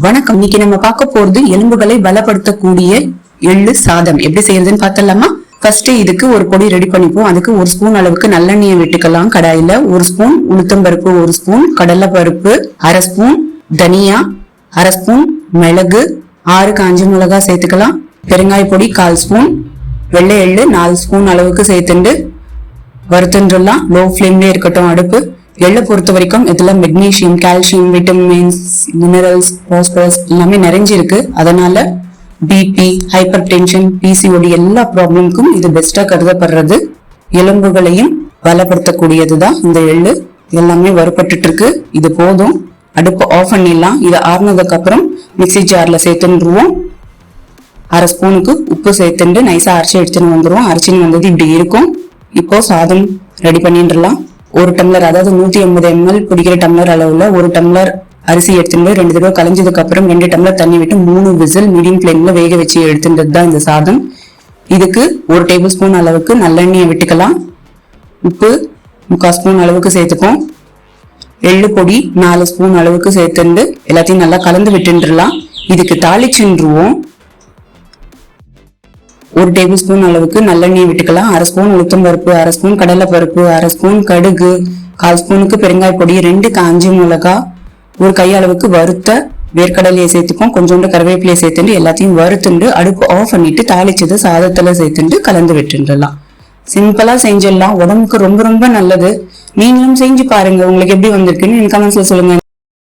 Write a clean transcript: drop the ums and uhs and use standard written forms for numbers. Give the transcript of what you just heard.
வணக்கம். இன்னைக்கு நம்ம பார்க்க போறது எலும்புகளை பலப்படுத்தக்கூடிய எள்ளு சாதம் எப்படி செய்யறதுன்னு பார்த்தலாமா? ஃபர்ஸ்ட் இதுக்கு ஒரு பொடி ரெடி பண்ணிப்போம். அதுக்கு ஒரு ஸ்பூன் அளவுக்கு நல்லெண்ணெயை விட்டுக்கலாம். கடாயில ஒரு ஸ்பூன் உளுத்தம் பருப்பு, ஒரு ஸ்பூன் கடலை பருப்பு, அரை ஸ்பூன் தனியா, அரை ஸ்பூன் மிளகு, 6 காஞ்ச மிளகா சேர்த்துக்கலாம். பெருங்காய பொடி 1/4 ஸ்பூன், வெள்ளை எள்ளு 4 ஸ்பூன் அளவுக்கு சேர்த்துண்டு வறுத்துன்றலாம். லோ ஃபிளேம்லயே இருக்கட்டும் அடுப்பு. எள்ளை பொறுத்த வரைக்கும் இதுல magnesium, calcium, vitamins, minerals, phosphorus எல்லாமே நிறைஞ்சிருக்கு. அதனால பிபி, ஹைப்பர் டென்ஷன், பிசிஓடி எல்லா ப்ராப்ளம்க்கும் இது பெஸ்டா கருதப்படுறது. எலும்புகளையும் பலப்படுத்தக்கூடியதுதான் இந்த எள்ளு. எல்லாமே வறுபட்டு இருக்கு. இது போதும். அடுப்பு ஆஃப் பண்ணிடலாம். இதை ஆறுனதுக்கு அப்புறம் மிக்சி ஜார்ல சேர்த்துருவோம். அரை ஸ்பூனுக்கு உப்பு சேர்த்துட்டு நைஸா அரைச்சி எடுத்துன்னு வந்துருவோம். அரைச்சின்னு வந்தது இப்படி இருக்கும். இப்போ சாதம் ரெடி பண்ணிடலாம். ஒரு டம்ளர், அதாவது 150 ml பிடிக்கிற டம்ளர் அளவுல ஒரு டம்ளர் அரிசி எடுத்துட்டு 2 தடவை கலைஞ்சதுக்கு அப்புறம் 2 டம்ளர் தண்ணி விட்டு 3 விசில் மீடியம் ஃபிளேம்ல வேக வச்சு எடுத்துட்டது தான் இந்த சாதம். இதுக்கு 1 டேபிள் ஸ்பூன் அளவுக்கு நல்லெண்ணெயை விட்டுக்கலாம். உப்பு 3/4 ஸ்பூன் அளவுக்கு சேர்த்துப்போம். எள்ளு பொடி 4 ஸ்பூன் அளவுக்கு சேர்த்துண்டு எல்லாத்தையும் நல்லா கலந்து விட்டுலாம். இதுக்கு தாளிச்சுருவோம். 1 டேபிள் ஸ்பூன் அளவுக்கு நல்லெண்ணெய் விட்டுக்கலாம். அரை ஸ்பூன் உளுத்தம் பருப்பு, அரை ஸ்பூன் கடலை பருப்பு, அரை ஸ்பூன் கடுகு, 1/4 ஸ்பூனுக்கு பெருங்காய பொடி, 2 காஞ்ச மிளகா, ஒரு கை அளவுக்கு வறுத்த வேர்க்கடலையை சேர்த்துப்போம். கொஞ்சோண்டு கருவேப்பிலையை சேர்த்துட்டு எல்லாத்தையும் வறுத்துண்டு அடுப்பு ஆஃப் பண்ணிட்டு தாளிச்சது சாதத்துல சேர்த்துட்டு கலந்து விட்டுடலாம். சிம்பிளா செஞ்சிடலாம். உடம்புக்கு ரொம்ப ரொம்ப நல்லது. நீங்களும் செஞ்சு பாருங்க. உங்களுக்கு எப்படி வந்திருக்குன்னு கமெண்ட்ஸ்ல சொல்லுங்க.